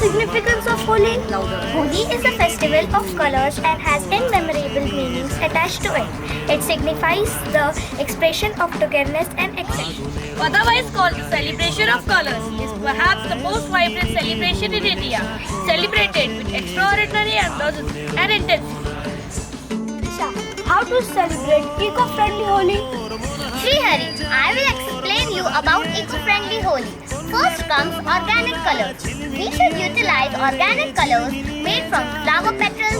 significance of Holi? Holi is a festival of colors and has immemorable meanings attached to it. It signifies the expression of togetherness and acceptance. Otherwise called the celebration of colors, is perhaps the most vibrant celebration in India, celebrated with extraordinary enthusiasm and intensity. How to celebrate Eco Friendly Holi? Sri Hari, I will explain you about Eco Friendly Holi. First comes organic colors. We should utilize organic colors made from flower petals,